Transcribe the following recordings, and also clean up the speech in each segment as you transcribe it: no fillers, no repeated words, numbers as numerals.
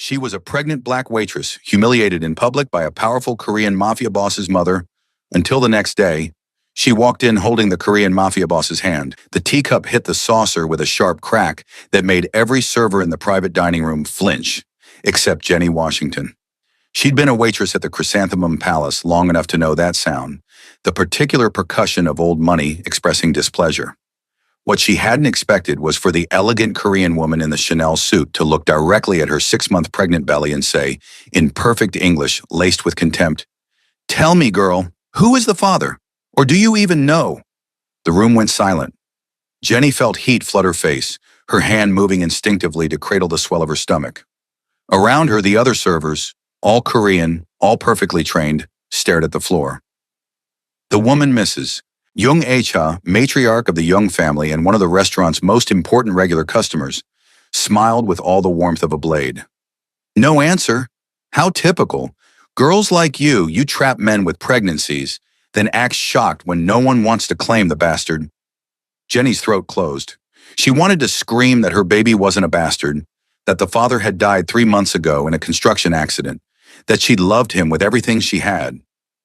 She was a pregnant black waitress, humiliated in public by a powerful Korean mafia boss's mother, until the next day. She walked in holding the Korean mafia boss's hand. The teacup hit the saucer with a sharp crack that made every server in the private dining room flinch, except Jenny Washington. She'd been a waitress at the Chrysanthemum Palace long enough to know that sound, the particular percussion of old money expressing displeasure. What she hadn't expected was for the elegant Korean woman in the Chanel suit to look directly at her 6-month pregnant belly and say, in perfect English, laced with contempt, "Tell me, girl, who is the father? Or do you even know?" The room went silent. Jenny felt heat flood her face, her hand moving instinctively to cradle the swell of her stomach. Around her, the other servers, all Korean, all perfectly trained, stared at the floor. The woman, Mrs. Jung Ae-cha, matriarch of the Jung family and one of the restaurant's most important regular customers, smiled with all the warmth of a blade. "No answer? How typical. Girls like you trap men with pregnancies, then act shocked when no one wants to claim the bastard." Jenny's throat closed. She wanted to scream that her baby wasn't a bastard, that the father had died 3 months ago in a construction accident, that she'd loved him with everything she had.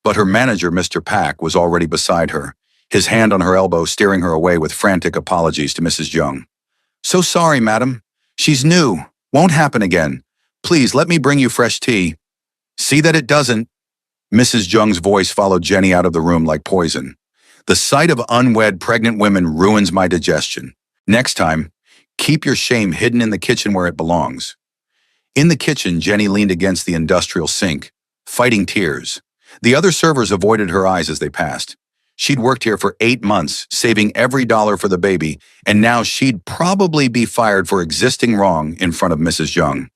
But her manager, Mr. Pak, was already beside her, his hand on her elbow steering her away with frantic apologies to Mrs. Jung. "So sorry, madam. She's new. Won't happen again. Please let me bring you fresh tea." "See that it doesn't." Mrs. Jung's voice followed Jenny out of the room like poison. "The sight of unwed pregnant women ruins my digestion. Next time, keep your shame hidden in the kitchen where it belongs." In the kitchen, Jenny leaned against the industrial sink, fighting tears. The other servers avoided her eyes as they passed. She'd worked here for 8 months, saving every dollar for the baby, and now she'd probably be fired for existing wrong in front of Mrs. Jung.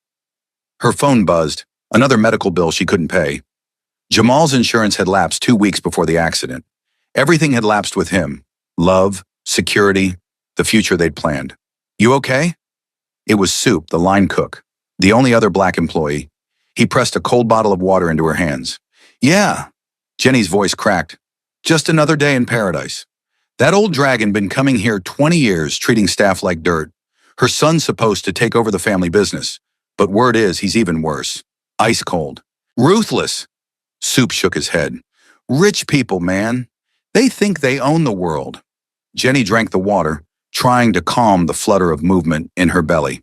Her phone buzzed, another medical bill she couldn't pay. Jamal's insurance had lapsed 2 weeks before the accident. Everything had lapsed with him: love, security, the future they'd planned. "You okay?" It was Soup, the line cook, the only other black employee. He pressed a cold bottle of water into her hands. "Yeah." Jenny's voice cracked. "Just another day in paradise. That old dragon been coming here 20 years, treating staff like dirt. Her son's supposed to take over the family business, but word is he's even worse. Ice cold. Ruthless." Soup shook his head. "Rich people, man. They think they own the world." Jenny drank the water, trying to calm the flutter of movement in her belly.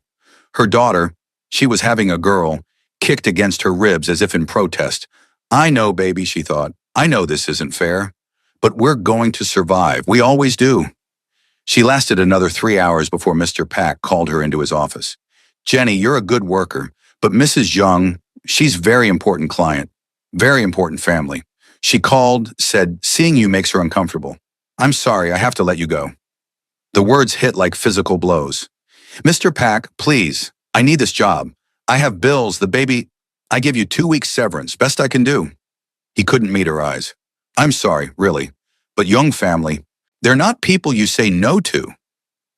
Her daughter, she was having a girl, kicked against her ribs as if in protest. "I know, baby," she thought. "I know this isn't fair. But we're going to survive. We always do." She lasted another 3 hours before Mr. Pak called her into his office. "Jenny, you're a good worker, but Mrs. Jung, she's very important client, very important family. She called, said, seeing you makes her uncomfortable. I'm sorry, I have to let you go." The words hit like physical blows. "Mr. Pak, please, I need this job. I have bills, the baby. I give you 2 weeks severance, best I can do." He couldn't meet her eyes. "I'm sorry, really, but Jung family, they're not people you say no to."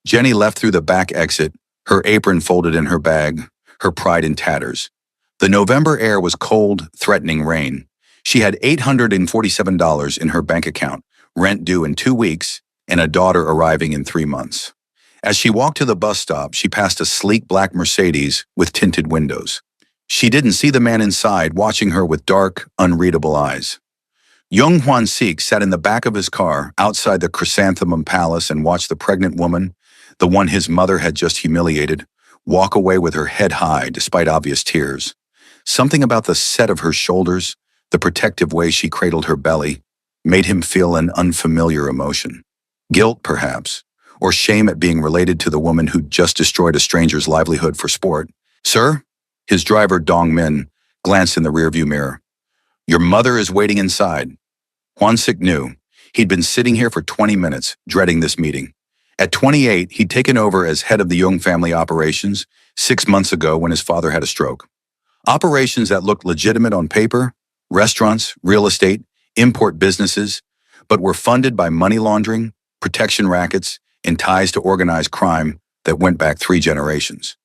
Jenny left through the back exit, her apron folded in her bag, her pride in tatters. The November air was cold, threatening rain. She had $847 in her bank account, rent due in 2 weeks, and a daughter arriving in 3 months. As she walked to the bus stop, she passed a sleek black Mercedes with tinted windows. She didn't see the man inside, watching her with dark, unreadable eyes. Jung Hwan-sik sat in the back of his car outside the Chrysanthemum Palace and watched the pregnant woman, the one his mother had just humiliated, walk away with her head high despite obvious tears. Something about the set of her shoulders, the protective way she cradled her belly, made him feel an unfamiliar emotion. Guilt, perhaps, or shame at being related to the woman who'd just destroyed a stranger's livelihood for sport. "Sir?" His driver, Dong Min, glanced in the rearview mirror. "Your mother is waiting inside." Hwan-sik knew. He'd been sitting here for 20 minutes, dreading this meeting. At 28, he'd taken over as head of the Jung family operations 6 months ago when his father had a stroke. Operations that looked legitimate on paper, restaurants, real estate, import businesses, but were funded by money laundering, protection rackets, and ties to organized crime that went back 3 generations.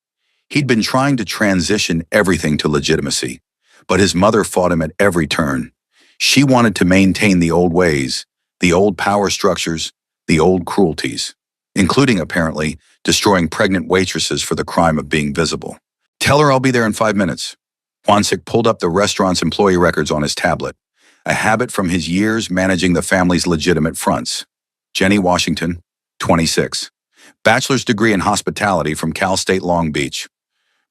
He'd been trying to transition everything to legitimacy, but his mother fought him at every turn. She wanted to maintain the old ways, the old power structures, the old cruelties, including, apparently, destroying pregnant waitresses for the crime of being visible. Tell her I'll be there in 5 minutes. Hwan-sik pulled up the restaurant's employee records on his tablet, a habit from his years managing the family's legitimate fronts. Jenny Washington, 26. Bachelor's degree in hospitality from Cal State Long Beach.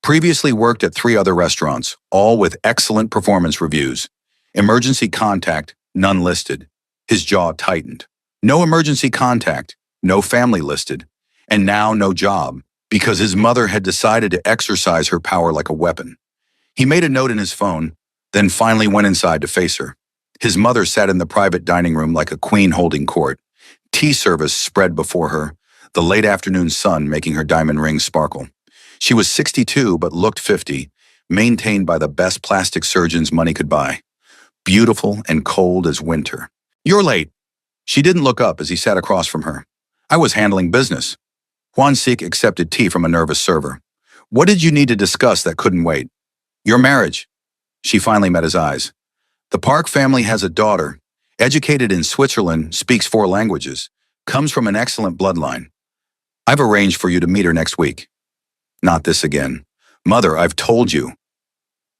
Previously worked at 3 other restaurants, all with excellent performance reviews. Emergency contact, none listed. His jaw tightened. No emergency contact, no family listed, and now no job, because his mother had decided to exercise her power like a weapon. He made a note in his phone, then finally went inside to face her. His mother sat in the private dining room like a queen holding court. Tea service spread before her, the late afternoon sun making her diamond rings sparkle. She was 62 but looked 50, maintained by the best plastic surgeons money could buy. Beautiful and cold as winter. "You're late." She didn't look up as he sat across from her. "I was handling business." Hwan-sik accepted tea from a nervous server. "What did you need to discuss that couldn't wait?" "Your marriage." She finally met his eyes. "The Park family has a daughter, educated in Switzerland, speaks 4 languages, comes from an excellent bloodline. I've arranged for you to meet her next week." "Not this again." "Mother, I've told you.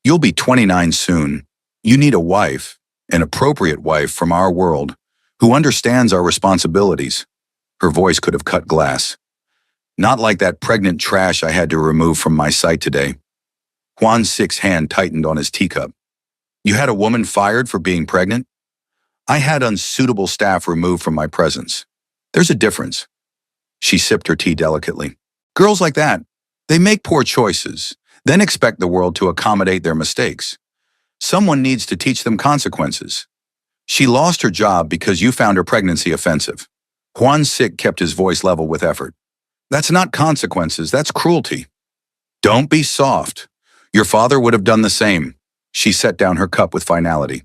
You'll be 29 soon. You need a wife, an appropriate wife from our world, who understands our responsibilities." Her voice could have cut glass. "Not like that pregnant trash I had to remove from my sight today." Hwan-sik's hand tightened on his teacup. "You had a woman fired for being pregnant?" "I had unsuitable staff removed from my presence. There's a difference." She sipped her tea delicately. "Girls like that, they make poor choices, then expect the world to accommodate their mistakes. Someone needs to teach them consequences. She lost her job because you found her pregnancy offensive." Hwan-sik kept his voice level with effort. "That's not consequences, that's cruelty." "Don't be soft. Your father would have done the same." She set down her cup with finality.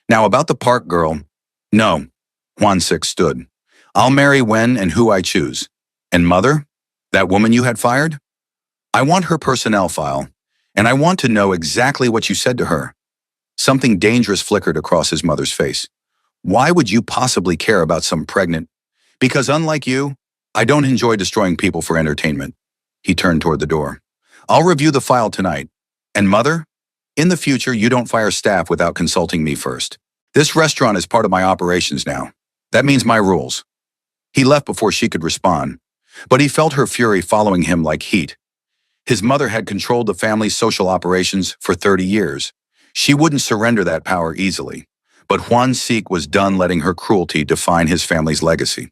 "Now about the Park girl." "No." Hwan-sik stood. "I'll marry when and who I choose." "And mother? That woman you had fired?" "I want her personnel file, and I want to know exactly what you said to her." Something dangerous flickered across his mother's face. "Why would you possibly care about some pregnant—" "Because unlike you, I don't enjoy destroying people for entertainment." He turned toward the door. "I'll review the file tonight. And mother, in the future you don't fire staff without consulting me first. This restaurant is part of my operations now. That means my rules." He left before she could respond, but he felt her fury following him like heat. His mother had controlled the family's social operations for 30 years. She wouldn't surrender that power easily, but Hwan-sik was done letting her cruelty define his family's legacy.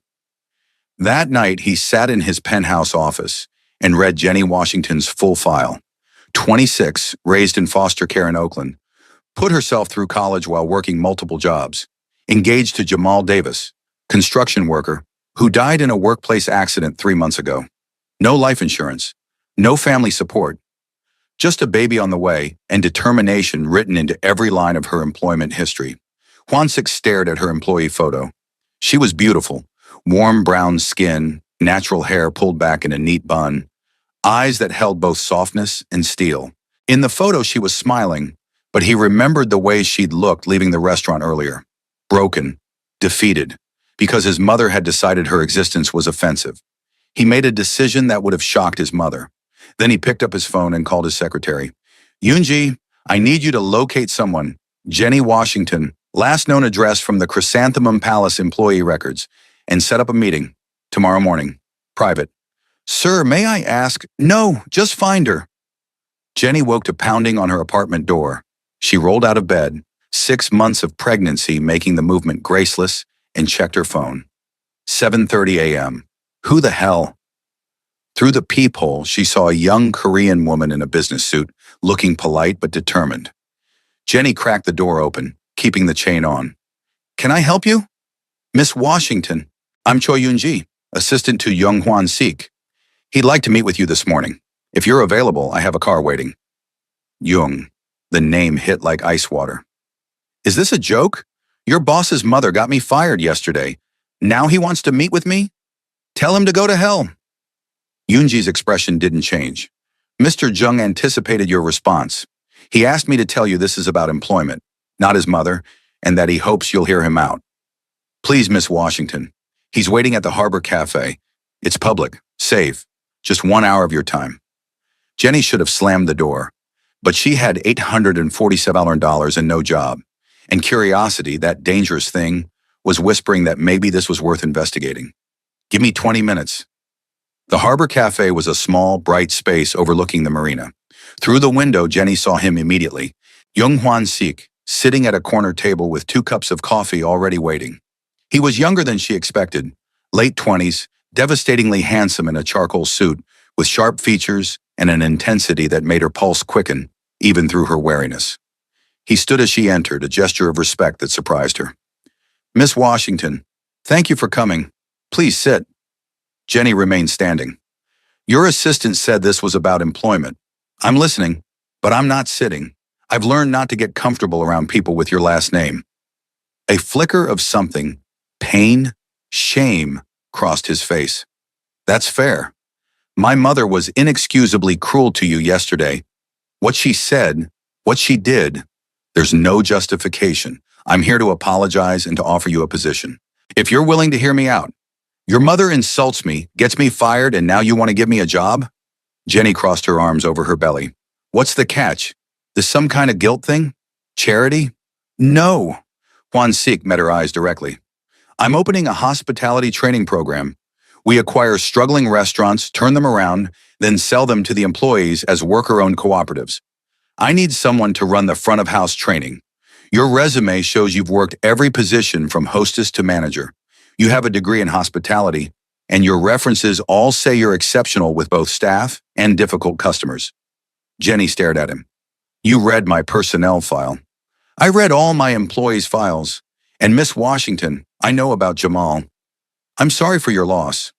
That night, he sat in his penthouse office and read Jenny Washington's full file. 26, raised in foster care in Oakland, put herself through college while working multiple jobs, engaged to Jamal Davis, construction worker, who died in a workplace accident 3 months ago. No life insurance, no family support, just a baby on the way and determination written into every line of her employment history. Hwan-sik stared at her employee photo. She was beautiful, warm brown skin, natural hair pulled back in a neat bun, eyes that held both softness and steel. In the photo, she was smiling, but he remembered the way she'd looked leaving the restaurant earlier. Broken, defeated, because his mother had decided her existence was offensive. He made a decision that would have shocked his mother. Then he picked up his phone and called his secretary. "Yoonji, I need you to locate someone. Jenny Washington, last known address from the Chrysanthemum Palace employee records, and set up a meeting. Tomorrow morning. Private." "Sir, may I ask—" "No, just find her." Jenny woke to pounding on her apartment door. She rolled out of bed, 6 months of pregnancy making the movement graceless, and checked her phone. 7:30 a.m. Who the hell? Through the peephole, she saw a young Korean woman in a business suit, looking polite but determined. Jenny cracked the door open, keeping the chain on. "Can I help you?" "Miss Washington, I'm Choi Yoon-ji, assistant to Young Hwan-sik. He'd like to meet with you this morning. If you're available, I have a car waiting." Young. The name hit like ice water. "Is this a joke? Your boss's mother got me fired yesterday. Now he wants to meet with me? Tell him to go to hell." Yoonji's expression didn't change. "Mr. Jung anticipated your response. He asked me to tell you this is about employment, not his mother, and that he hopes you'll hear him out. Please, Miss Washington. He's waiting at the Harbor Cafe. It's public, safe, just 1 hour of your time." Jenny should have slammed the door, but she had $847 and no job. And curiosity, that dangerous thing, was whispering that maybe this was worth investigating. Give me 20 minutes. The Harbor Cafe was a small, bright space overlooking the marina. Through the window, Jenny saw him immediately. Young Hwan Sik, sitting at a corner table with 2 cups of coffee already waiting. He was younger than she expected, late 20s, devastatingly handsome in a charcoal suit, with sharp features and an intensity that made her pulse quicken, even through her wariness. He stood as she entered, a gesture of respect that surprised her. Miss Washington, thank you for coming. Please sit. Jenny remained standing. Your assistant said this was about employment. I'm listening, but I'm not sitting. I've learned not to get comfortable around people with your last name. A flicker of something, pain, shame, crossed his face. That's fair. My mother was inexcusably cruel to you yesterday. What she said, what she did, there's no justification. I'm here to apologize and to offer you a position. If you're willing to hear me out. Your mother insults me, gets me fired, and now you want to give me a job? Jenny crossed her arms over her belly. What's the catch? This some kind of guilt thing? Charity? No. Hwan Sik met her eyes directly. I'm opening a hospitality training program. We acquire struggling restaurants, turn them around, then sell them to the employees as worker-owned cooperatives. I need someone to run the front-of-house training. Your resume shows you've worked every position from hostess to manager. You have a degree in hospitality, and your references all say you're exceptional with both staff and difficult customers. Jenny stared at him. You read my personnel file. I read all my employees' files. And Miss Washington, I know about Jamal. I'm sorry for your loss.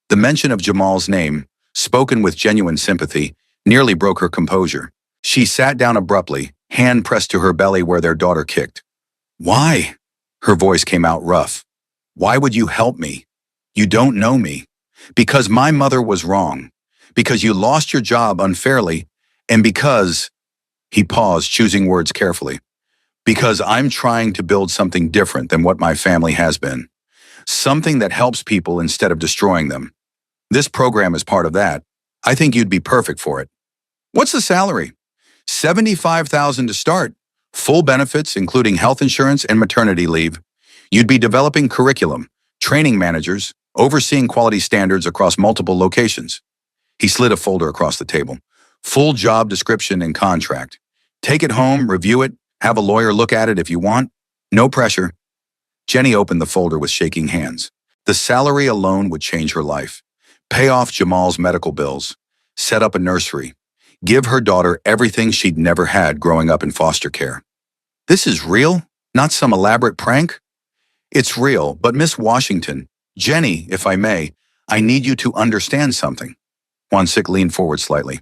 The mention of Jamal's name, spoken with genuine sympathy, nearly broke her composure. She sat down abruptly, hand pressed to her belly where their daughter kicked. Why? Her voice came out rough. Why would you help me? You don't know me. Because my mother was wrong. Because you lost your job unfairly. And because, he paused, choosing words carefully, because I'm trying to build something different than what my family has been. Something that helps people instead of destroying them. This program is part of that. I think you'd be perfect for it. What's the salary? $75,000 to start. Full benefits, including health insurance and maternity leave. You'd be developing curriculum, training managers, overseeing quality standards across multiple locations. He slid a folder across the table. Full job description and contract. Take it home, review it, have a lawyer look at it if you want. No pressure. Jenny opened the folder with shaking hands. The salary alone would change her life. Pay off Jamal's medical bills. Set up a nursery. Give her daughter everything she'd never had growing up in foster care. This is real, not some elaborate prank? It's real, but Miss Washington, Jenny, if I may, I need you to understand something. Hwan Sik leaned forward slightly.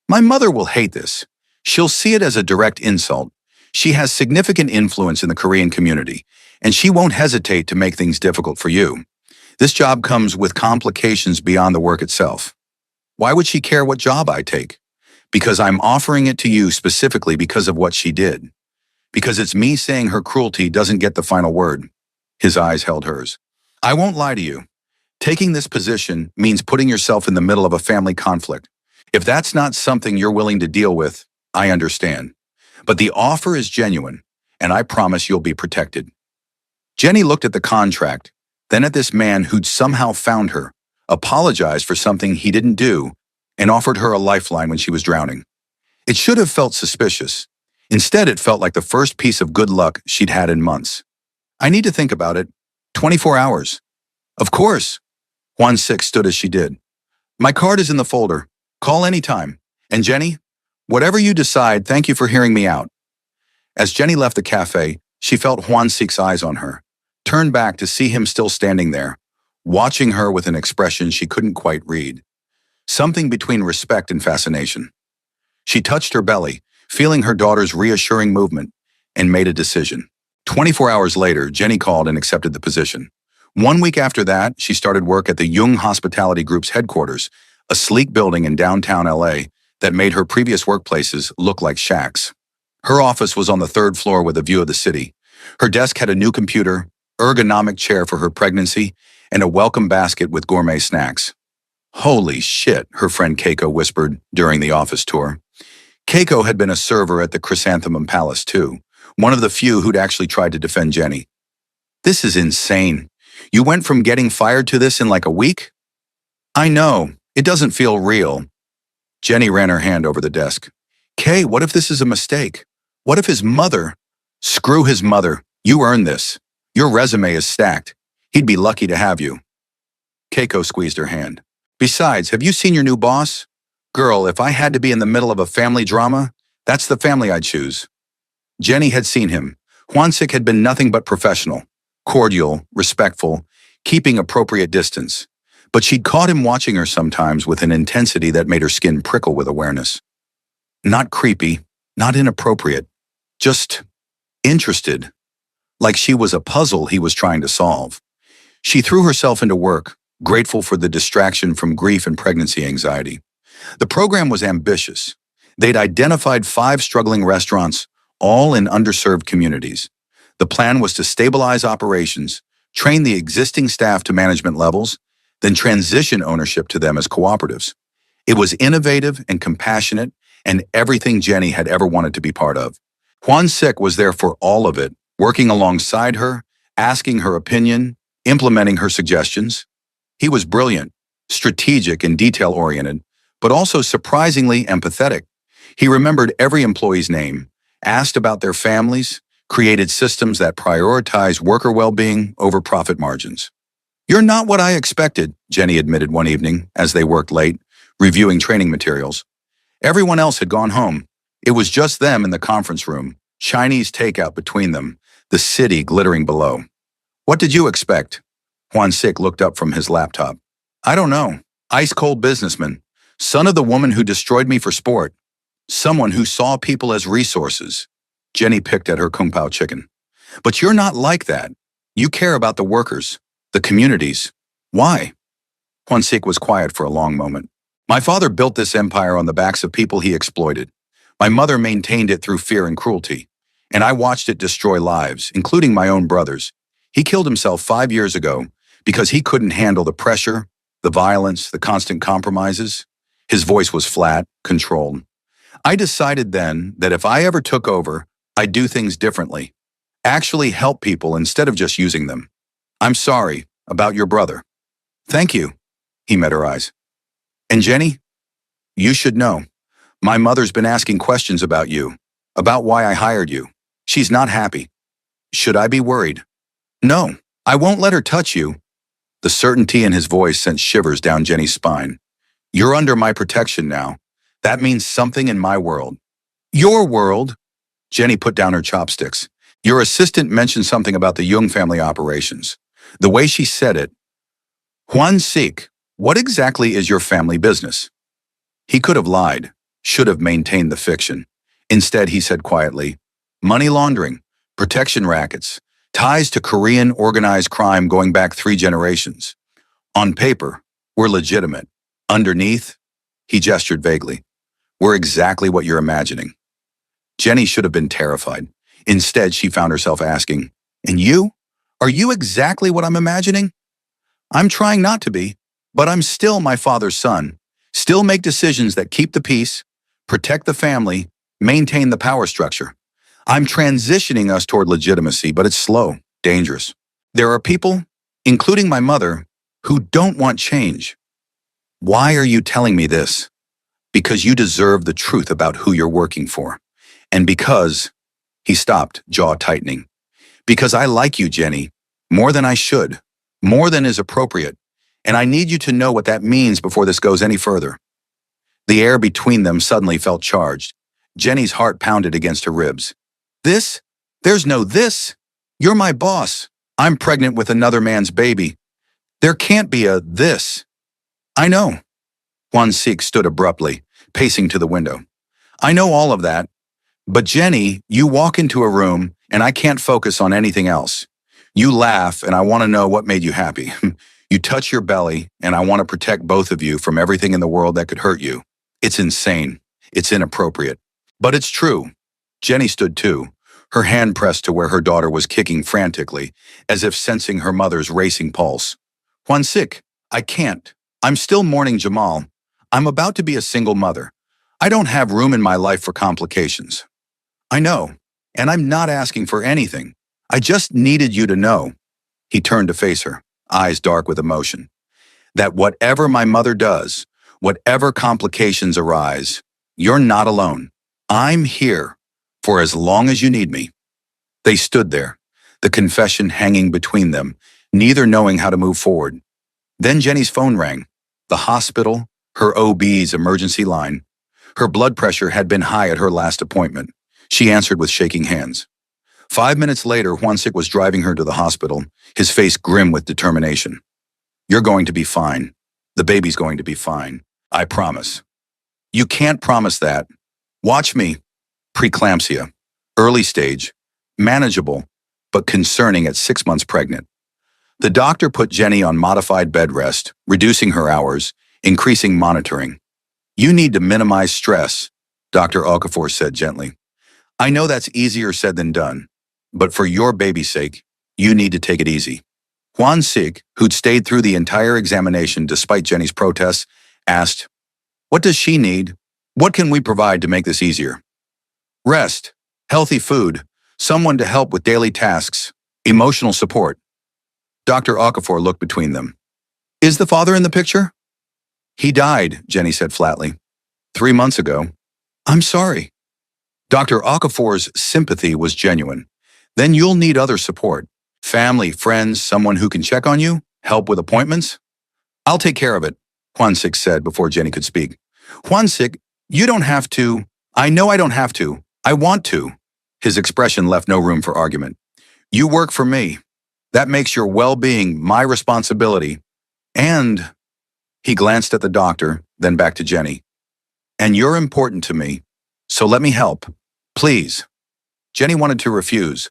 My mother will hate this. She'll see it as a direct insult. She has significant influence in the Korean community, and she won't hesitate to make things difficult for you. This job comes with complications beyond the work itself. Why would she care what job I take? Because I'm offering it to you specifically because of what she did. Because it's me saying her cruelty doesn't get the final word. His eyes held hers. I won't lie to you. Taking this position means putting yourself in the middle of a family conflict. If that's not something you're willing to deal with, I understand. But the offer is genuine, and I promise you'll be protected. Jenny looked at the contract, then at this man who'd somehow found her, apologized for something he didn't do, and offered her a lifeline when she was drowning. It should have felt suspicious. Instead, it felt like the first piece of good luck she'd had in months. I need to think about it. 24 hours. Of course. Hwan Sik stood as she did. My card is in the folder. Call anytime. And Jenny, whatever you decide, thank you for hearing me out. As Jenny left the cafe, she felt Hwan Sik's eyes on her, turned back to see him still standing there, watching her with an expression she couldn't quite read. Something between respect and fascination. She touched her belly, feeling her daughter's reassuring movement, and made a decision. 24 hours later, Jenny called and accepted the position. 1 week after that, she started work at the Jung Hospitality Group's headquarters, a sleek building in downtown LA that made her previous workplaces look like shacks. Her office was on the 3rd floor with a view of the city. Her desk had a new computer, ergonomic chair for her pregnancy, and a welcome basket with gourmet snacks. Holy shit, her friend Keiko whispered during the office tour. Keiko had been a server at the Chrysanthemum Palace too, one of the few who'd actually tried to defend Jenny. This is insane. You went from getting fired to this in like a week? I know, it doesn't feel real. Jenny ran her hand over the desk. Kay, what if this is a mistake? What if his mother? Screw his mother. You earned this. Your resume is stacked. He'd be lucky to have you. Keiko squeezed her hand. Besides, have you seen your new boss? Girl, if I had to be in the middle of a family drama, that's the family I'd choose. Jenny had seen him. Hwansik had been nothing but professional, cordial, respectful, keeping appropriate distance. But she'd caught him watching her sometimes with an intensity that made her skin prickle with awareness. Not creepy, not inappropriate, just interested, like she was a puzzle he was trying to solve. She threw herself into work, grateful for the distraction from grief and pregnancy anxiety. The program was ambitious. They'd identified 5 struggling restaurants, all in underserved communities. The plan was to stabilize operations, train the existing staff to management levels, then transition ownership to them as cooperatives. It was innovative and compassionate, and everything Jenny had ever wanted to be part of. Hwansik was there for all of it, working alongside her, asking her opinion, implementing her suggestions. He was brilliant, strategic and detail-oriented, but also surprisingly empathetic. He remembered every employee's name, asked about their families, created systems that prioritized worker well-being over profit margins. You're not what I expected, Jenny admitted one evening as they worked late, reviewing training materials. Everyone else had gone home. It was just them in the conference room, Chinese takeout between them, the city glittering below. What did you expect? Hwansik looked up from his laptop. I don't know. Ice-cold businessman. Son of the woman who destroyed me for sport. Someone who saw people as resources. Jenny picked at her kung pao chicken. But you're not like that. You care about the workers, the communities. Why? Hwansik was quiet for a long moment. My father built this empire on the backs of people he exploited. My mother maintained it through fear and cruelty. And I watched it destroy lives, including my own brothers. He killed himself 5 years ago because he couldn't handle the pressure, the violence, the constant compromises. His voice was flat, controlled. I decided then that if I ever took over, I'd do things differently. Actually help people instead of just using them. I'm sorry about your brother. Thank you. He met her eyes. And Jenny, you should know. My mother's been asking questions about you, about why I hired you. She's not happy. Should I be worried? No, I won't let her touch you. The certainty in his voice sent shivers down Jenny's spine. You're under my protection now. That means something in my world. Your world? Jenny put down her chopsticks. Your assistant mentioned something about the Jung family operations. The way she said it, Hwansik, what exactly is your family business? He could have lied, should have maintained the fiction. Instead, he said quietly, money laundering, protection rackets, ties to Korean organized crime going back 3 generations. On paper, we're legitimate. Underneath, he gestured vaguely, we're exactly what you're imagining. Jenny should have been terrified. Instead, she found herself asking, and you? Are you exactly what I'm imagining? I'm trying not to be, but I'm still my father's son. Still make decisions that keep the peace, protect the family, maintain the power structure. I'm transitioning us toward legitimacy, but it's slow, dangerous. There are people, including my mother, who don't want change. Why are you telling me this? Because you deserve the truth about who you're working for. And because, he stopped, jaw tightening. Because I like you, Jenny, more than I should, more than is appropriate. And I need you to know what that means before this goes any further. The air between them suddenly felt charged. Jenny's heart pounded against her ribs. This? There's no this. You're my boss. I'm pregnant with another man's baby. There can't be a this. I know. Hwansik stood abruptly, pacing to the window. I know all of that. But Jenny, you walk into a room and I can't focus on anything else. You laugh and I want to know what made you happy. You touch your belly and I want to protect both of you from everything in the world that could hurt you. It's insane. It's inappropriate. But it's true. Jenny stood too, her hand pressed to where her daughter was kicking frantically, as if sensing her mother's racing pulse. Hwansik, I can't. I'm still mourning Jamal. I'm about to be a single mother. I don't have room in my life for complications. I know, and I'm not asking for anything. I just needed you to know. He turned to face her, eyes dark with emotion. That whatever my mother does, whatever complications arise, you're not alone. I'm here for as long as you need me. They stood there, the confession hanging between them, neither knowing how to move forward. Then Jenny's phone rang. The hospital, her OB's emergency line. Her blood pressure had been high at her last appointment. She answered with shaking hands. 5 minutes later, Juansik was driving her to the hospital, his face grim with determination. You're going to be fine. The baby's going to be fine. I promise. You can't promise that. Watch me. Preeclampsia. Early stage. Manageable, but concerning at 6 months pregnant. The doctor put Jenny on modified bed rest, reducing her hours, increasing monitoring. You need to minimize stress, Dr. Okafor said gently. I know that's easier said than done, but for your baby's sake, you need to take it easy. Juansik, who'd stayed through the entire examination despite Jenny's protests, asked, what does she need? What can we provide to make this easier? Rest, healthy food, someone to help with daily tasks, emotional support. Dr. Okafor looked between them. Is the father in the picture? He died, Jenny said flatly. 3 months ago. I'm sorry. Dr. Okafor's sympathy was genuine. Then you'll need other support. Family, friends, someone who can check on you, help with appointments. I'll take care of it, Juansik said before Jenny could speak. Juansik, you don't have to. I know I don't have to. I want to. His expression left no room for argument. You work for me. That makes your well-being my responsibility. And, he glanced at the doctor, then back to Jenny. And you're important to me, so let me help. Please. Jenny wanted to refuse,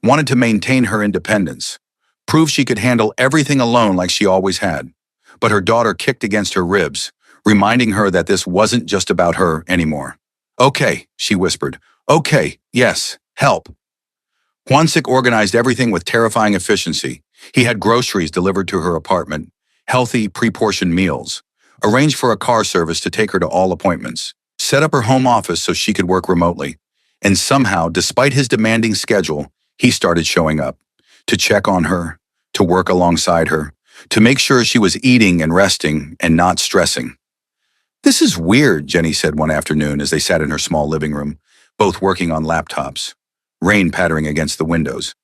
wanted to maintain her independence, prove she could handle everything alone like she always had. But her daughter kicked against her ribs, reminding her that this wasn't just about her anymore. Okay, she whispered. Okay, yes, help. Juansik organized everything with terrifying efficiency. He had groceries delivered to her apartment, healthy, pre-portioned meals, arranged for a car service to take her to all appointments, set up her home office so she could work remotely. And somehow, despite his demanding schedule, he started showing up, to check on her, to work alongside her, to make sure she was eating and resting and not stressing. This is weird, Jenny said one afternoon as they sat in her small living room, both working on laptops, rain pattering against the windows.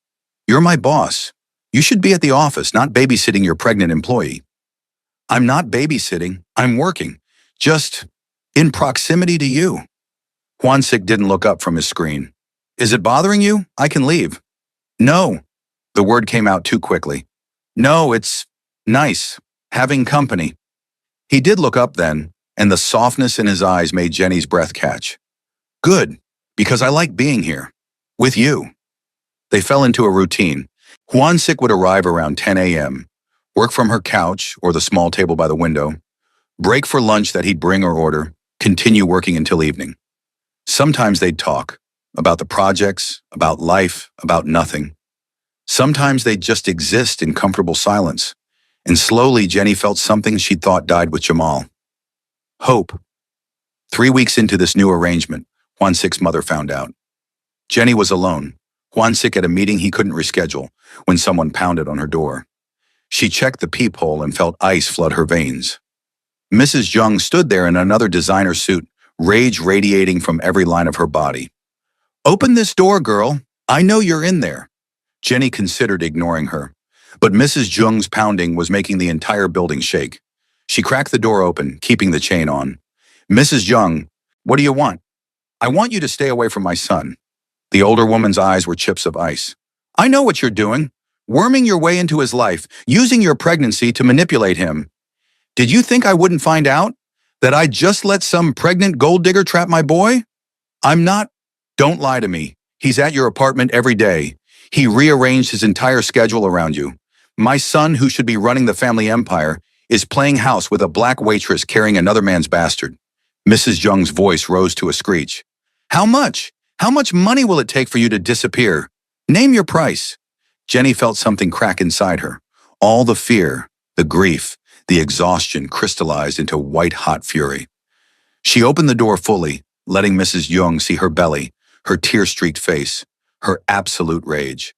You're my boss. You should be at the office, not babysitting your pregnant employee. I'm not babysitting. I'm working. Just in proximity to you. Juansik didn't look up from his screen. Is it bothering you? I can leave. No. The word came out too quickly. No, it's nice. Having company. He did look up then, and the softness in his eyes made Jenny's breath catch. Good, because I like being here. With you. They fell into a routine. Juansik would arrive around 10 a.m., work from her couch or the small table by the window, break for lunch that he'd bring or order, continue working until evening. Sometimes they'd talk about the projects, about life, about nothing. Sometimes they'd just exist in comfortable silence, and slowly Jenny felt something she thought died with Jamal. Hope. 3 weeks into this new arrangement, Juansik's mother found out. Jenny was alone, Juansik at a meeting he couldn't reschedule, when someone pounded on her door. She checked the peephole and felt ice flood her veins. Mrs. Jung stood there in another designer suit, rage radiating from every line of her body. Open this door, girl. I know you're in there. Jenny considered ignoring her, but Mrs. Jung's pounding was making the entire building shake. She cracked the door open, keeping the chain on. Mrs. Jung, what do you want? I want you to stay away from my son. The older woman's eyes were chips of ice. I know what you're doing. Worming your way into his life, using your pregnancy to manipulate him. Did you think I wouldn't find out? That I'd just let some pregnant gold digger trap my boy? I'm not. Don't lie to me. He's at your apartment every day. He rearranged his entire schedule around you. My son, who should be running the family empire, is playing house with a black waitress carrying another man's bastard. Mrs. Jung's voice rose to a screech. How much? How much money will it take for you to disappear? Name your price. Jenny felt something crack inside her. All the fear, the grief, The exhaustion crystallized into white-hot fury. She opened the door fully, letting Mrs. Young see her belly, her tear-streaked face, her absolute rage.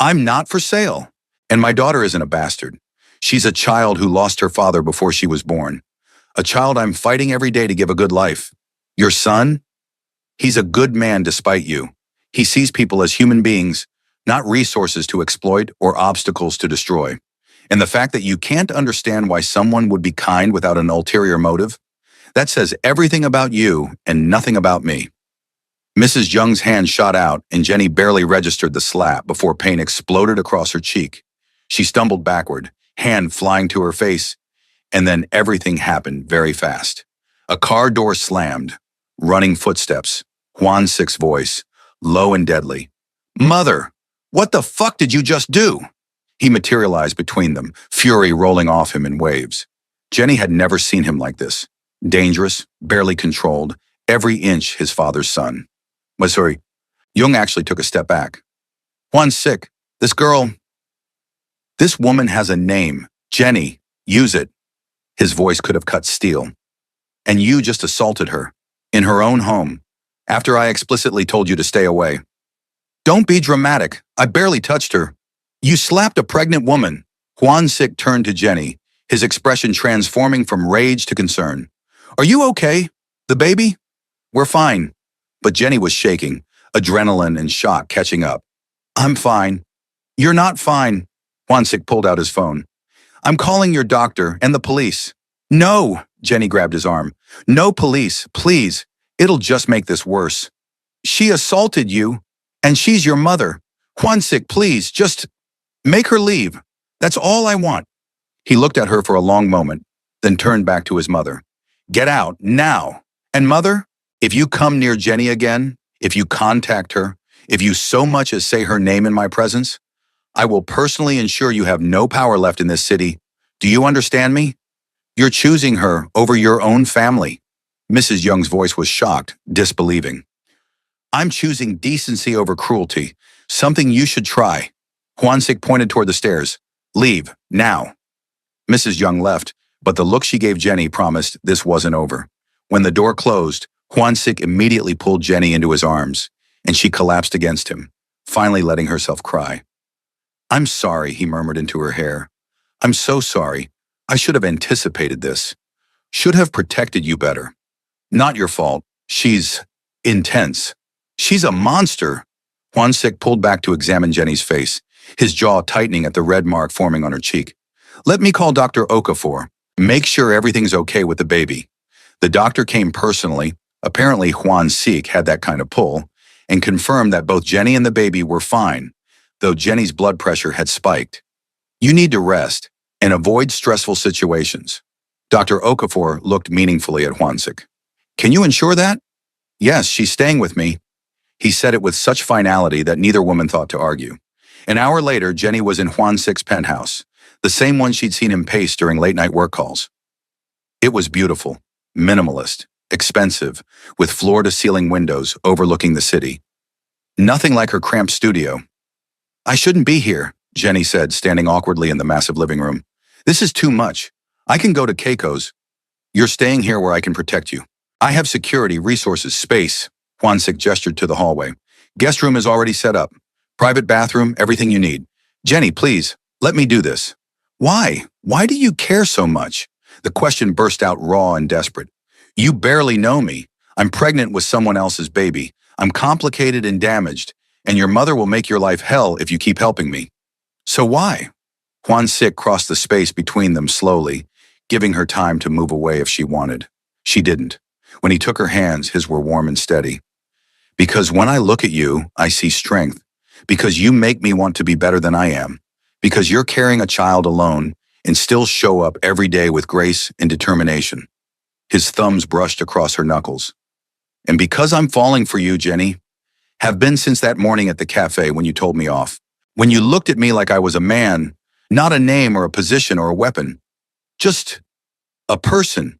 I'm not for sale. And my daughter isn't a bastard. She's a child who lost her father before she was born. A child I'm fighting every day to give a good life. Your son? He's a good man despite you. He sees people as human beings, not resources to exploit or obstacles to destroy. And the fact that you can't understand why someone would be kind without an ulterior motive, that says everything about you and nothing about me. Mrs. Young's hand shot out, and Jenny barely registered the slap before pain exploded across her cheek. She stumbled backward, hand flying to her face, and then everything happened very fast. A car door slammed, running footsteps, Juan Sic's voice, low and deadly. Mother, what the fuck did you just do? He materialized between them, fury rolling off him in waves. Jenny had never seen him like this. Dangerous, barely controlled, every inch his father's son. Sorry, Young actually took a step back. Juan Sic, this woman has a name. Jenny, use it. His voice could have cut steel. And you just assaulted her, in her own home, after I explicitly told you to stay away. Don't be dramatic. I barely touched her. You slapped a pregnant woman. Juan Sic turned to Jenny, his expression transforming from rage to concern. Are you okay? The baby? We're fine. But Jenny was shaking, adrenaline and shock catching up. I'm fine. You're not fine. Juan Sic pulled out his phone. I'm calling your doctor and the police. No, Jenny grabbed his arm. No police, please. It'll just make this worse. She assaulted you, and she's your mother. Juan Sic, please, just make her leave. That's all I want. He looked at her for a long moment, then turned back to his mother. Get out, now. And mother, if you come near Jenny again, if you contact her, if you so much as say her name in my presence, I will personally ensure you have no power left in this city. Do you understand me? You're choosing her over your own family. Mrs. Young's voice was shocked, disbelieving. I'm choosing decency over cruelty, something you should try. Juan Sic pointed toward the stairs. Leave, now. Mrs. Young left, but the look she gave Jenny promised this wasn't over. When the door closed, Juan Sic immediately pulled Jenny into his arms, and she collapsed against him, finally letting herself cry. I'm sorry, he murmured into her hair. I'm so sorry. I should have anticipated this. Should have protected you better. Not your fault. She's intense. She's a monster. Juan Sic pulled back to examine Jenny's face, his jaw tightening at the red mark forming on her cheek. Let me call Dr. Okafor. Make sure everything's okay with the baby. The doctor came personally. Apparently Juan Sic had that kind of pull, and confirmed that both Jenny and the baby were fine, though Jenny's blood pressure had spiked. You need to rest and avoid stressful situations. Dr. Okafor looked meaningfully at Juan Sic. Can you ensure that? Yes, she's staying with me. He said it with such finality that neither woman thought to argue. An hour later, Jenny was in Juan Sic's penthouse, the same one she'd seen him pace during late-night work calls. It was beautiful, minimalist, expensive, with floor-to-ceiling windows overlooking the city. Nothing like her cramped studio. I shouldn't be here, Jenny said, standing awkwardly in the massive living room. This is too much. I can go to Keiko's. You're staying here where I can protect you. I have security, resources, space. Juan Sic gestured to the hallway. Guest room is already set up. Private bathroom, everything you need. Jenny, please, let me do this. Why? Why do you care so much? The question burst out raw and desperate. You barely know me. I'm pregnant with someone else's baby. I'm complicated and damaged, and your mother will make your life hell if you keep helping me. So why? Juan Sic crossed the space between them slowly, giving her time to move away if she wanted. She didn't. When he took her hands, his were warm and steady. Because when I look at you, I see strength. Because you make me want to be better than I am. Because you're carrying a child alone and still show up every day with grace and determination. His thumbs brushed across her knuckles. And because I'm falling for you, Jenny, have been since that morning at the cafe when you told me off. When you looked at me like I was a man, not a name or a position or a weapon. Just a person.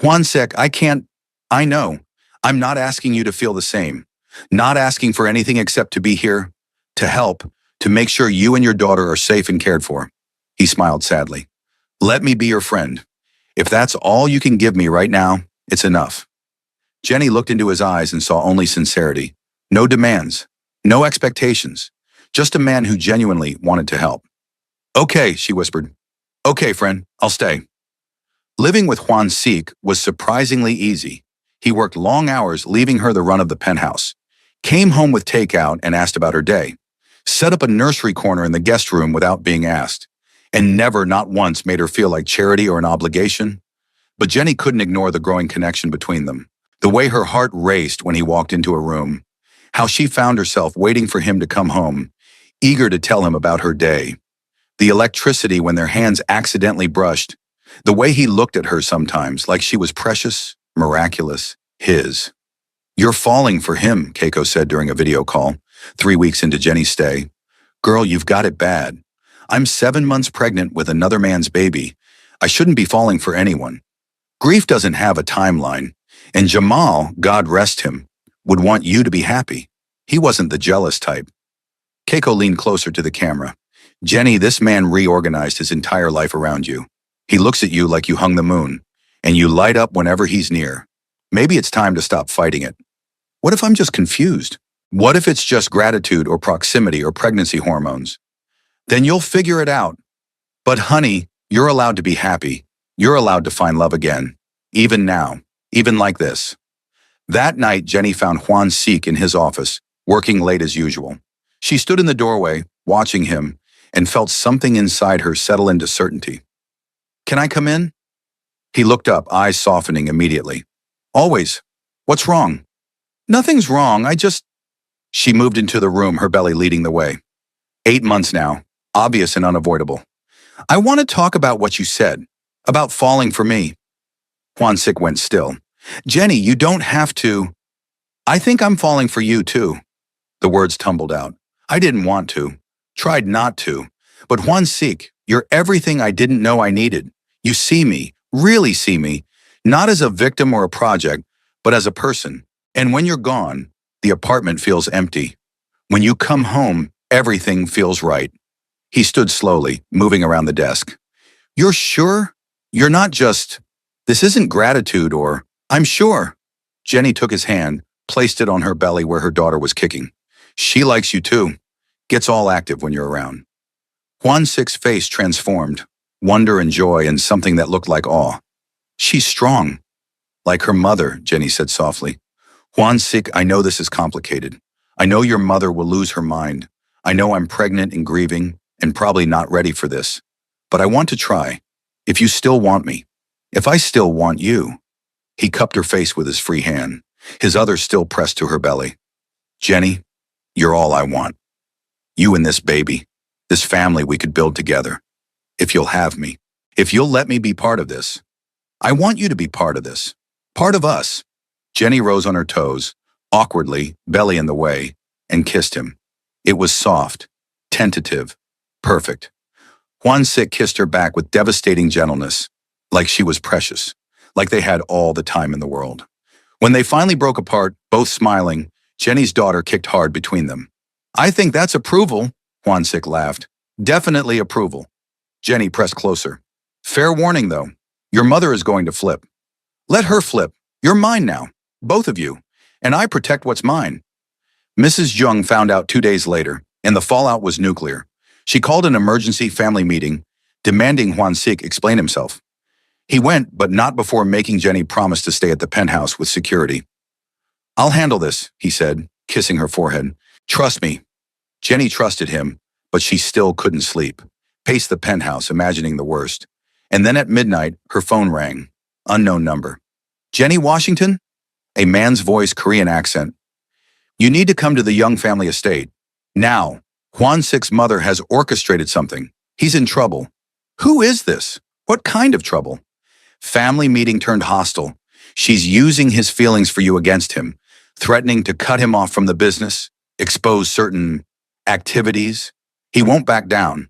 Juan Sic, I know. I'm not asking you to feel the same. Not asking for anything except to be here, to help, to make sure you and your daughter are safe and cared for. He smiled sadly. Let me be your friend. If that's all you can give me right now, it's enough. Jenny looked into his eyes and saw only sincerity. No demands, no expectations, just a man who genuinely wanted to help. Okay, she whispered. Okay, friend, I'll stay. Living with Juan Sik was surprisingly easy. He worked long hours, leaving her the run of the penthouse. Came home with takeout and asked about her day. Set up a nursery corner in the guest room without being asked. And never, not once, made her feel like charity or an obligation. But Jenny couldn't ignore the growing connection between them. The way her heart raced when he walked into a room. How she found herself waiting for him to come home, eager to tell him about her day. The electricity when their hands accidentally brushed. The way he looked at her sometimes, like she was precious, miraculous, his. You're falling for him, Keiko said during a video call, 3 weeks into Jenny's stay. Girl, you've got it bad. I'm 7 months pregnant with another man's baby. I shouldn't be falling for anyone. Grief doesn't have a timeline. And Jamal, God rest him, would want you to be happy. He wasn't the jealous type. Keiko leaned closer to the camera. Jenny, this man reorganized his entire life around you. He looks at you like you hung the moon, and you light up whenever he's near. Maybe it's time to stop fighting it. What if I'm just confused? What if it's just gratitude or proximity or pregnancy hormones? Then you'll figure it out. But honey, you're allowed to be happy. You're allowed to find love again. Even now. Even like this. That night, Jenny found Juan Sik in his office, working late as usual. She stood in the doorway, watching him, and felt something inside her settle into certainty. Can I come in? He looked up, eyes softening immediately. Always. What's wrong? Nothing's wrong, She moved into the room, her belly leading the way. 8 months now, obvious and unavoidable. I want to talk about what you said, about falling for me. Juan Sik went still. Jenny, you don't have to. I think I'm falling for you too. The words tumbled out. I didn't want to. Tried not to. But Juan Sik, you're everything I didn't know I needed. You see me, really see me, not as a victim or a project, but as a person. And when you're gone, the apartment feels empty. When you come home, everything feels right. He stood slowly, moving around the desk. You're sure? You're not just, this isn't gratitude or, I'm sure. Jenny took his hand, placed it on her belly where her daughter was kicking. She likes you too. Gets all active when you're around. Juan Sik's face transformed, wonder and joy and something that looked like awe. She's strong. Like her mother, Jenny said softly. Juan Sik, I know this is complicated. I know your mother will lose her mind. I know I'm pregnant and grieving and probably not ready for this. But I want to try. If you still want me. If I still want you. He cupped her face with his free hand, his other still pressed to her belly. Jenny, you're all I want. You and this baby, this family we could build together. If you'll have me. If you'll let me be part of this. I want you to be part of this. Part of us. Jenny rose on her toes, awkwardly, belly in the way, and kissed him. It was soft, tentative, perfect. Juan Sik kissed her back with devastating gentleness, like she was precious, like they had all the time in the world. When they finally broke apart, both smiling, Jenny's daughter kicked hard between them. I think that's approval, Juan Sik laughed. Definitely approval. Jenny pressed closer. Fair warning, though. Your mother is going to flip. Let her flip. You're mine now. Both of you. And I protect what's mine. Mrs. Jung found out 2 days later, and the fallout was nuclear. She called an emergency family meeting, demanding Juan Sik explain himself. He went, but not before making Jenny promise to stay at the penthouse with security. I'll handle this, he said, kissing her forehead. Trust me. Jenny trusted him, but she still couldn't sleep. Paced the penthouse, imagining the worst. And then at midnight, her phone rang. Unknown number. Jenny Washington? A man's voice, Korean accent. You need to come to the Young family estate. Now. Juan Sik's mother has orchestrated something. He's in trouble. Who is this? What kind of trouble? Family meeting turned hostile. She's using his feelings for you against him, threatening to cut him off from the business, expose certain activities. He won't back down.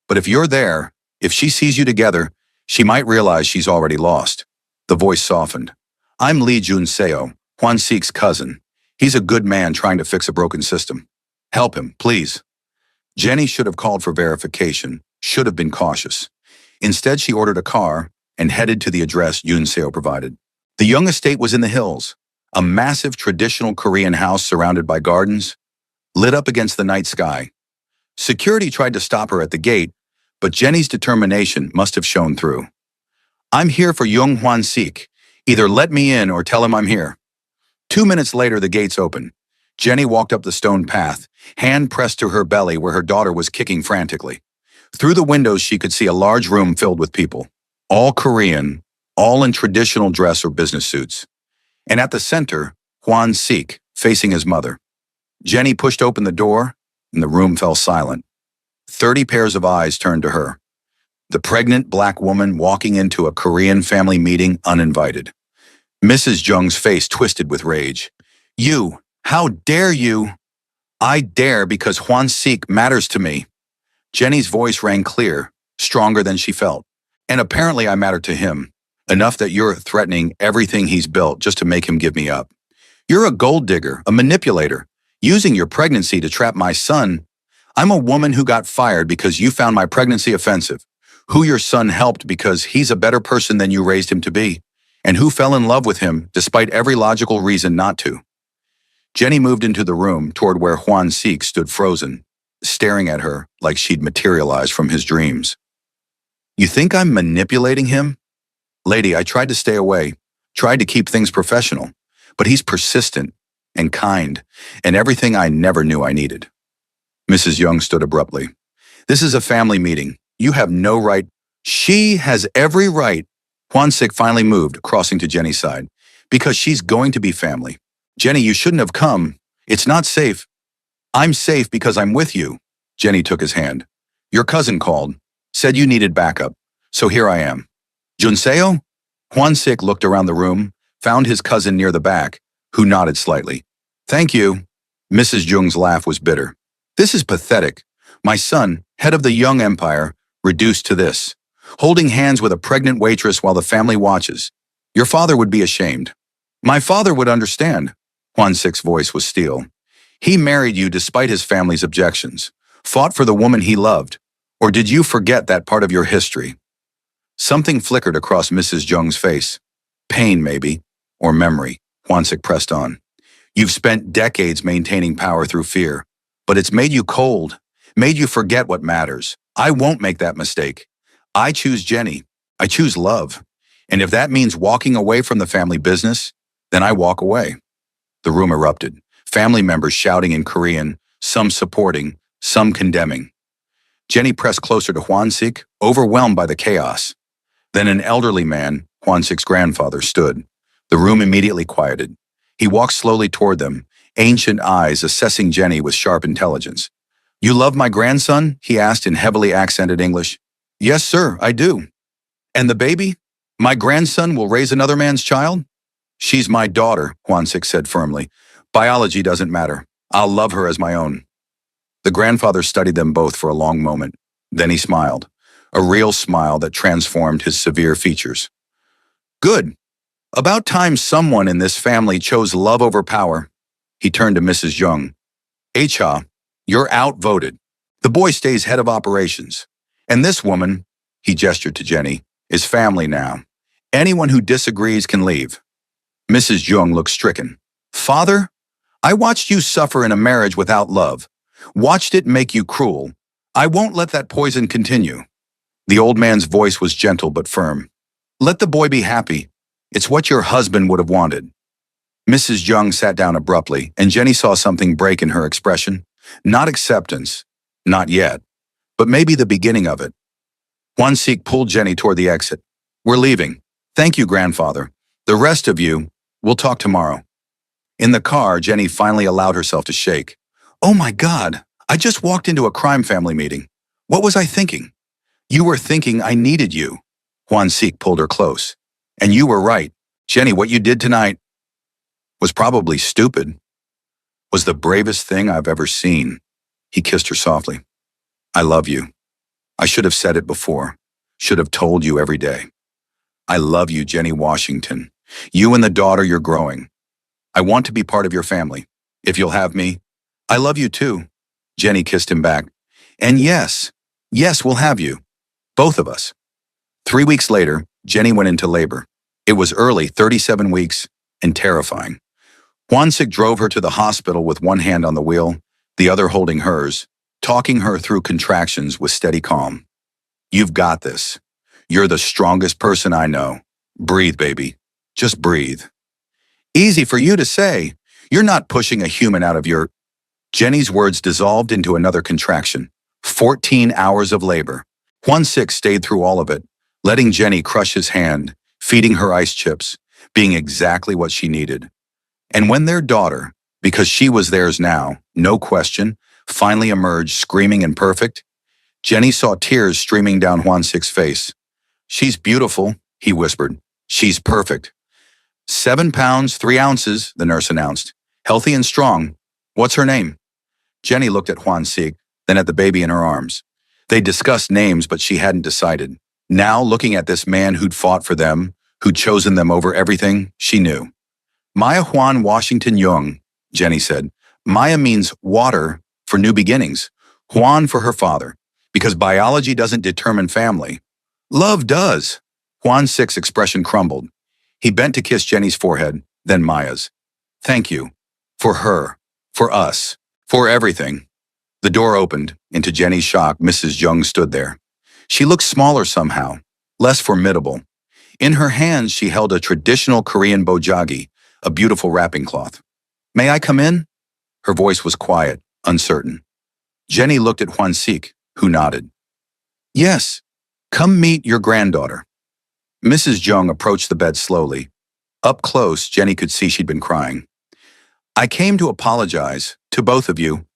But if you're there, if she sees you together, she might realize she's already lost. The voice softened. I'm Lee Jun-seo, Juan Sik's cousin. He's a good man trying to fix a broken system. Help him, please. Jenny should have called for verification, should have been cautious. Instead, she ordered a car and headed to the address Yoon Seo provided. The young estate was in the hills, a massive traditional Korean house surrounded by gardens, lit up against the night sky. Security tried to stop her at the gate, but Jenny's determination must have shown through. "I'm here for Young Hwan Sik. Either let me in or tell him I'm here." 2 minutes later, the gates opened. Jenny walked up the stone path, hand pressed to her belly where her daughter was kicking frantically. Through the windows, she could see a large room filled with people, all Korean, all in traditional dress or business suits. And at the center, Hwan Sik, facing his mother. Jenny pushed open the door, and the room fell silent. 30 pairs of eyes turned to her. The pregnant black woman walking into a Korean family meeting uninvited. Mrs. Jung's face twisted with rage. "You, how dare you?" "I dare because Hwan Sik matters to me." Jenny's voice rang clear, stronger than she felt. "And apparently I matter to him, enough that you're threatening everything he's built just to make him give me up. You're a gold digger, a manipulator, using your pregnancy to trap my son. I'm a woman who got fired because you found my pregnancy offensive, who your son helped because he's a better person than you raised him to be, and who fell in love with him despite every logical reason not to." Jenny moved into the room toward where Hwan Sik stood frozen, staring at her like she'd materialized from his dreams. "You think I'm manipulating him? Lady, I tried to stay away, tried to keep things professional, but he's persistent and kind, and everything I never knew I needed." Mrs. Young stood abruptly. "This is a family meeting. You have no right." "She has every right." Hwan Sik finally moved, crossing to Jenny's side. "Because she's going to be family. Jenny, you shouldn't have come. It's not safe." "I'm safe because I'm with you." Jenny took his hand. "Your cousin called, said you needed backup, so here I am." "Junseo?" Hwan Sik looked around the room, found his cousin near the back, who nodded slightly. "Thank you." Mrs. Jung's laugh was bitter. "This is pathetic. My son, head of the Young Empire, reduced to this, holding hands with a pregnant waitress while the family watches. Your father would be ashamed." "My father would understand." Hwan Sik's voice was steel. "He married you despite his family's objections, fought for the woman he loved. Or did you forget that part of your history?" Something flickered across Mrs. Jung's face. Pain, maybe, or memory. Hwan Sik pressed on. "You've spent decades maintaining power through fear, but it's made you cold, made you forget what matters. I won't make that mistake. I choose Jenny. I choose love. And if that means walking away from the family business, then I walk away." The room erupted, family members shouting in Korean, some supporting, some condemning. Jenny pressed closer to Hwan Sik, overwhelmed by the chaos. Then an elderly man, Hwan Sik's grandfather, stood. The room immediately quieted. He walked slowly toward them, ancient eyes assessing Jenny with sharp intelligence. "You love my grandson?" he asked in heavily accented English. "Yes, sir, I do." "And the baby? My grandson will raise another man's child?" "She's my daughter," Hwan Sik said firmly. "Biology doesn't matter. I'll love her as my own." The grandfather studied them both for a long moment. Then he smiled, a real smile that transformed his severe features. "Good. About time someone in this family chose love over power." He turned to Mrs. Jung. "Cha, you're outvoted. The boy stays head of operations. And this woman," he gestured to Jenny, "is family now. Anyone who disagrees can leave." Mrs. Jung looked stricken. "Father, I watched you suffer in a marriage without love. Watched it make you cruel. I won't let that poison continue." The old man's voice was gentle but firm. "Let the boy be happy. It's what your husband would have wanted." Mrs. Jung sat down abruptly, and Jenny saw something break in her expression. Not acceptance, not yet, but maybe the beginning of it. Hwan Sik pulled Jenny toward the exit. "We're leaving. Thank you, grandfather. The rest of you, we'll talk tomorrow." In the car, Jenny finally allowed herself to shake. "Oh my God, I just walked into a crime family meeting. What was I thinking?" "You were thinking I needed you." Hwan Sik pulled her close. "And you were right. Jenny, what you did tonight was probably stupid. Was the bravest thing I've ever seen." He kissed her softly. "I love you. I should have said it before. Should have told you every day. I love you, Jenny Washington. You and the daughter you're growing. I want to be part of your family. If you'll have me, I love you too." Jenny kissed him back. "And yes, we'll have you. Both of us." 3 weeks later, Jenny went into labor. It was early, 37 weeks, and terrifying. Juansik drove her to the hospital with one hand on the wheel, the other holding hers, talking her through contractions with steady calm. You've got this. You're the strongest person I know. Breathe, baby. Just breathe. Easy for you to say. You're not pushing a human out of your... Jenny's words dissolved into another contraction. 14 hours of labor. Juansik stayed through all of it, letting Jenny crush his hand, feeding her ice chips, being exactly what she needed. And when their daughter, because she was theirs now, no question, finally emerged screaming and perfect, Jenny saw tears streaming down Juansik's face. She's beautiful, he whispered. She's perfect. 7 pounds, 3 ounces, the nurse announced. Healthy and strong. What's her name? Jenny looked at Juansik, then at the baby in her arms. They discussed names, but she hadn't decided. Now, looking at this man who'd fought for them, who'd chosen them over everything, she knew. Maya Juan Washington Young, Jenny said. Maya means water for new beginnings. Juan for her father, because biology doesn't determine family. Love does. Juansik's expression crumbled. He bent to kiss Jenny's forehead, then Maya's. Thank you. For her. For us. For everything. The door opened, and to Jenny's shock, Mrs. Young stood there. She looked smaller somehow, less formidable. In her hands, she held a traditional Korean bojagi, a beautiful wrapping cloth. May I come in? Her voice was quiet, uncertain. Jenny looked at Juansik, who nodded. Yes, come meet your granddaughter. Mrs. Jung approached the bed slowly. Up close, Jenny could see she'd been crying. I came to apologize to both of you.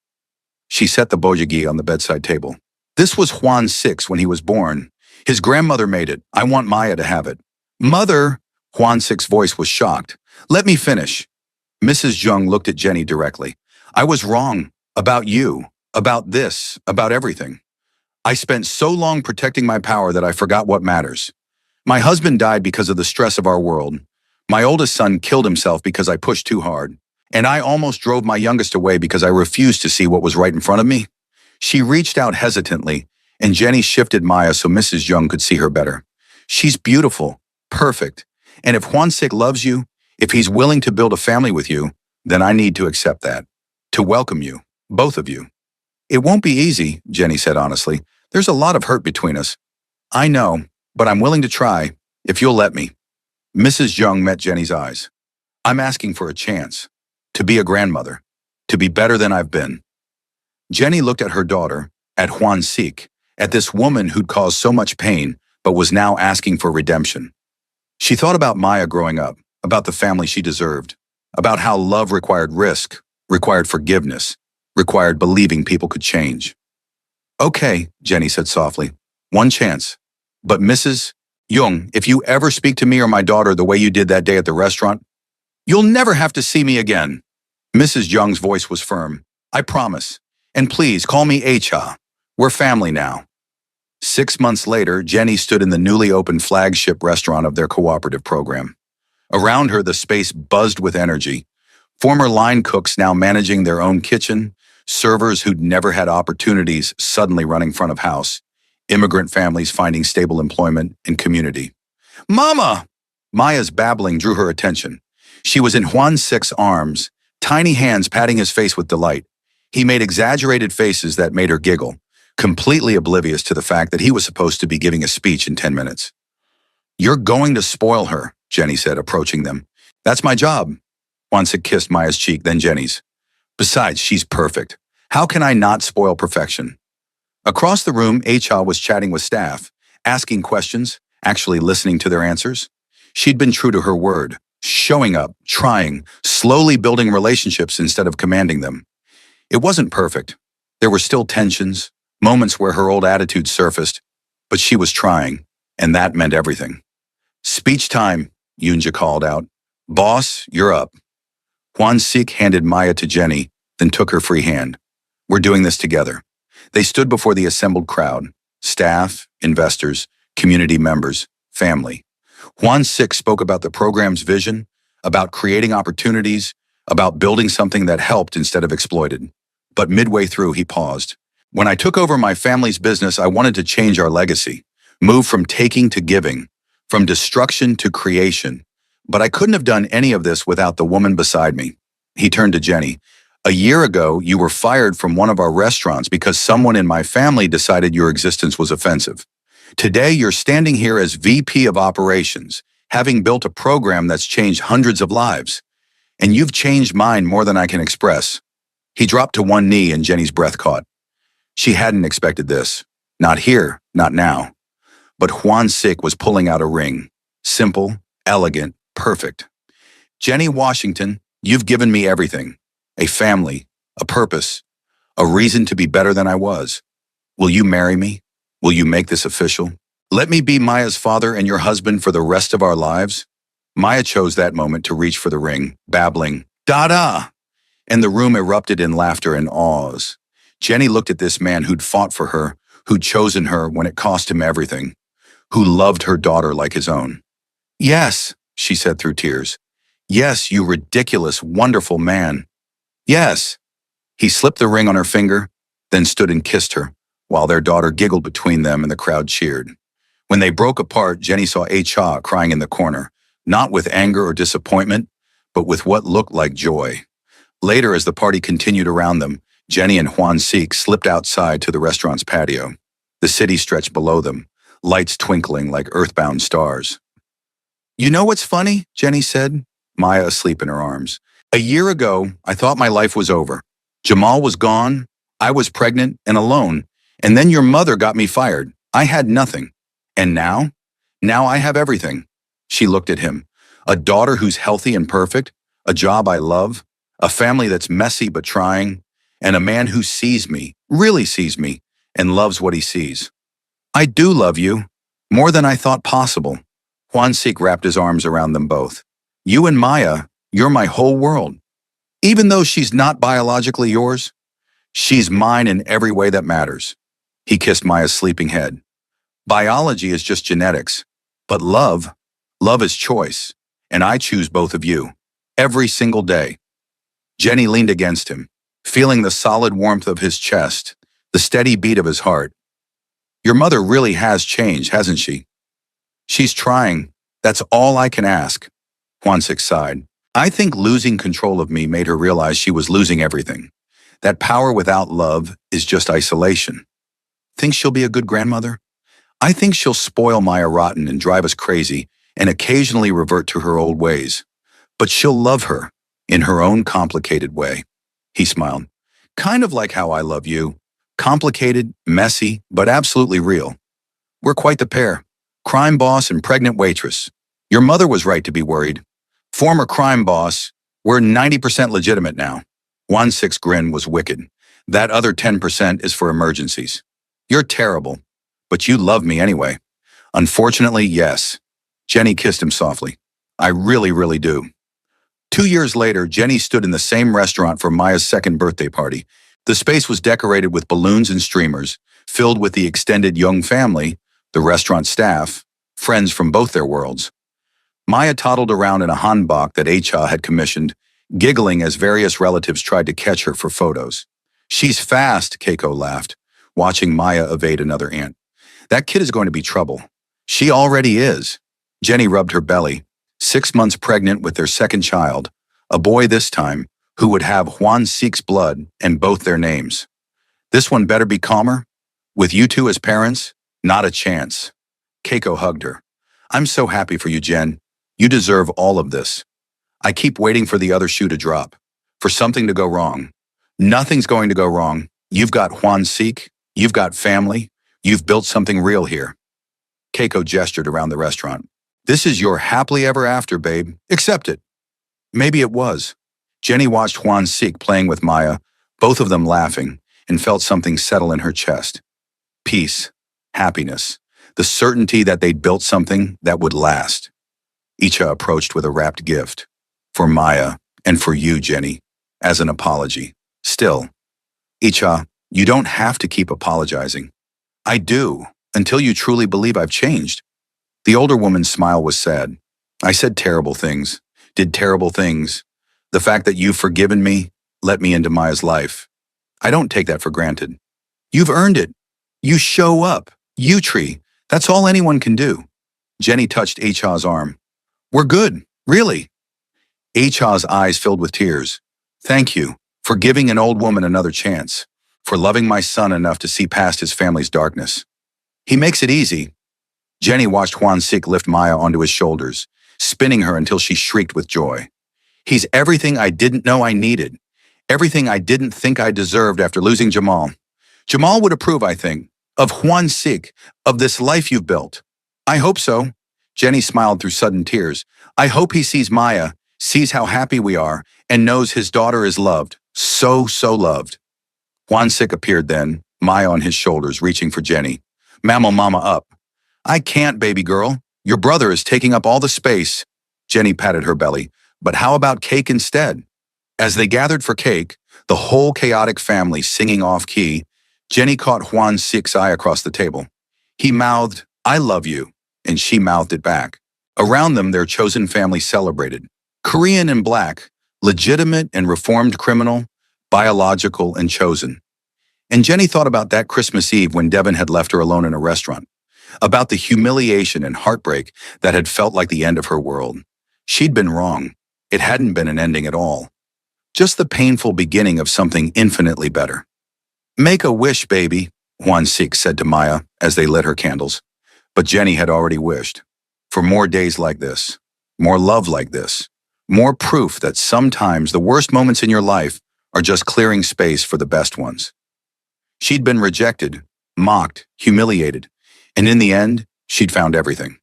She set the bojagi on the bedside table. This was Juansik's when he was born. His grandmother made it. I want Maya to have it. Mother, Juansik's voice was shocked. Let me finish. Mrs. Jung looked at Jenny directly. I was wrong. About you. About this. About everything. I spent so long protecting my power that I forgot what matters. My husband died because of the stress of our world. My oldest son killed himself because I pushed too hard. And I almost drove my youngest away because I refused to see what was right in front of me. She reached out hesitantly, and Jenny shifted Maya so Mrs. Jung could see her better. She's beautiful, perfect. And if Juansik loves you, if he's willing to build a family with you, then I need to accept that. To welcome you, both of you. It won't be easy, Jenny said honestly. There's a lot of hurt between us. I know, but I'm willing to try, if you'll let me. Mrs. Jung met Jenny's eyes. I'm asking for a chance. To be a grandmother. To be better than I've been. Jenny looked at her daughter, at Juansik, at this woman who'd caused so much pain, but was now asking for redemption. She thought about Maya growing up, about the family she deserved, about how love required risk, required forgiveness, required believing people could change. Okay, Jenny said softly. One chance. But Mrs. Jung, if you ever speak to me or my daughter the way you did that day at the restaurant, you'll never have to see me again. Mrs. Jung's voice was firm. I promise. And please, call me Acha. We're family now. 6 months later, Jenny stood in the newly opened flagship restaurant of their cooperative program. Around her, the space buzzed with energy. Former line cooks now managing their own kitchen, servers who'd never had opportunities suddenly running front of house, immigrant families finding stable employment and community. Mama! Maya's babbling drew her attention. She was in Juansik's arms, tiny hands patting his face with delight. He made exaggerated faces that made her giggle, completely oblivious to the fact that he was supposed to be giving a speech in 10 minutes. You're going to spoil her, Jenny said, approaching them. That's my job. Juansik kissed Maya's cheek, then Jenny's. Besides, she's perfect. How can I not spoil perfection? Across the room, Acha was chatting with staff, asking questions, actually listening to their answers. She'd been true to her word, showing up, trying, slowly building relationships instead of commanding them. It wasn't perfect. There were still tensions, moments where her old attitude surfaced, but she was trying, and that meant everything. Speech time, Yunja called out. Boss, you're up. Juansik handed Maya to Jenny, then took her free hand. We're doing this together. They stood before the assembled crowd, staff, investors, community members, family. Juansik spoke about the program's vision, about creating opportunities, about building something that helped instead of exploited. But midway through, he paused. When I took over my family's business, I wanted to change our legacy, Move from taking to giving, from destruction to creation. But I couldn't have done any of this without the woman beside me. He turned to Jenny. A year ago, you were fired from one of our restaurants because someone in my family decided your existence was offensive. Today, you're standing here as VP of Operations, having built a program that's changed hundreds of lives. And you've changed mine more than I can express. He dropped to one knee and Jenny's breath caught. She hadn't expected this. Not here, not now. But Juan Sick was pulling out a ring. Simple, elegant, perfect. Jenny Washington, you've given me everything. A family, a purpose, a reason to be better than I was. Will you marry me? Will you make this official? Let me be Maya's father and your husband for the rest of our lives? Maya chose that moment to reach for the ring, babbling, "Da-da!" And the room erupted in laughter and awes. Jenny looked at this man who'd fought for her, who'd chosen her when it cost him everything, who loved her daughter like his own. "Yes," she said through tears. "Yes, you ridiculous, wonderful man. Yes." He slipped the ring on her finger, then stood and kissed her, while their daughter giggled between them and the crowd cheered. When they broke apart, Jenny saw Cha crying in the corner, not with anger or disappointment, but with what looked like joy. Later, as the party continued around them, Jenny and Juan Sik slipped outside to the restaurant's patio. The city stretched below them, lights twinkling like earthbound stars. "You know what's funny?" Jenny said, Maya asleep in her arms. "A year ago, I thought my life was over. Jamal was gone, I was pregnant and alone, and then your mother got me fired. I had nothing. And now? Now I have everything." She looked at him. "A daughter who's healthy and perfect, a job I love, a family that's messy but trying, and a man who sees me, really sees me, and loves what he sees. I do love you, more than I thought possible." Juan Sik wrapped his arms around them both. "You and Maya, you're my whole world. Even though she's not biologically yours, she's mine in every way that matters." He kissed Maya's sleeping head. "Biology is just genetics, but love is choice, and I choose both of you, every single day." Jenny leaned against him, feeling the solid warmth of his chest, the steady beat of his heart. "Your mother really has changed, hasn't she?" "She's trying. That's all I can ask." Juansik sighed. "I think losing control of me made her realize she was losing everything. That power without love is just isolation." "Think she'll be a good grandmother?" "I think she'll spoil Maya rotten and drive us crazy and occasionally revert to her old ways. But she'll love her, in her own complicated way." He smiled. "Kind of like how I love you. Complicated, messy, but absolutely real. We're quite the pair. Crime boss and pregnant waitress. Your mother was right to be worried. Former crime boss, we're 90% legitimate now." Juansik's grin was wicked. "That other 10% is for emergencies. You're terrible, but you love me anyway." "Unfortunately, yes." Jenny kissed him softly. "I really, really do." 2 years later, Jenny stood in the same restaurant for Maya's second birthday party. The space was decorated with balloons and streamers, filled with the extended young family, the restaurant staff, friends from both their worlds. Maya toddled around in a hanbok that Cha had commissioned, giggling as various relatives tried to catch her for photos. "She's fast," Keiko laughed, watching Maya evade another aunt. "That kid is going to be trouble." "She already is." Jenny rubbed her belly, 6 months pregnant with their second child, a boy this time, who would have Juan Sik's blood and both their names. "This one better be calmer. With you two as parents, not a chance." Keiko hugged her. "I'm so happy for you, Jen. You deserve all of this. I keep waiting for the other shoe to drop, for something to go wrong. Nothing's going to go wrong. You've got Juan Sik, you've got family, you've built something real here." Keiko gestured around the restaurant. "This is your happily ever after, babe. Accept it." Maybe it was. Jenny watched Juan Sik playing with Maya, both of them laughing, and felt something settle in her chest. Peace, happiness, the certainty that they'd built something that would last. Cha approached with a wrapped gift. "For Maya, and for you, Jenny, as an apology. Still, Cha, you don't have to keep apologizing." "I do, until you truly believe I've changed." The older woman's smile was sad. "I said terrible things, did terrible things. The fact that you've forgiven me, let me into Maya's life. I don't take that for granted. You've earned it. You show up. You tree. That's all anyone can do. Jenny touched Acha's arm. We're good, really. Acha's eyes filled with tears. Thank you for giving an old woman another chance, for loving my son enough to see past his family's darkness. He makes it easy. Jenny watched Juan Sik lift Maya onto his shoulders, spinning her until she shrieked with joy. He's everything I didn't know I needed, everything I didn't think I deserved after losing Jamal. Jamal would approve, I think, of Juan Sik, of this life you've built. I hope so. Jenny smiled through sudden tears. I hope he sees Maya, sees how happy we are, and knows his daughter is loved. So loved. Juan Sik appeared then, Maya on his shoulders, reaching for Jenny. Mammal Mama up. I can't, baby girl. Your brother is taking up all the space. Jenny patted her belly. But how about cake instead? As they gathered for cake, the whole chaotic family singing off-key, Jenny caught Juan Sik's eye across the table. He mouthed, I love you, and she mouthed it back. Around them, their chosen family celebrated. Korean and black, legitimate and reformed criminal, biological and chosen. And Jenny thought about that Christmas Eve when Devin had left her alone in a restaurant, about the humiliation and heartbreak that had felt like the end of her world. She'd been wrong. It hadn't been an ending at all. Just the painful beginning of something infinitely better. Make a wish, baby, Juan Sik said to Maya as they lit her candles. But Jenny had already wished. For more days like this, more love like this, more proof that sometimes the worst moments in your life are just clearing space for the best ones. She'd been rejected, mocked, humiliated, and in the end, she'd found everything.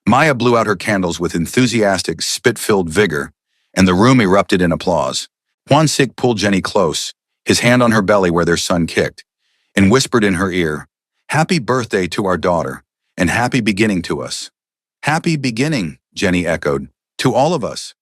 Maya blew out her candles with enthusiastic, spit-filled vigor, and the room erupted in applause. Juan Sik pulled Jenny close, his hand on her belly where their son kicked, and whispered in her ear, Happy birthday to our daughter, and happy beginning to us. Happy beginning, Jenny echoed, to all of us.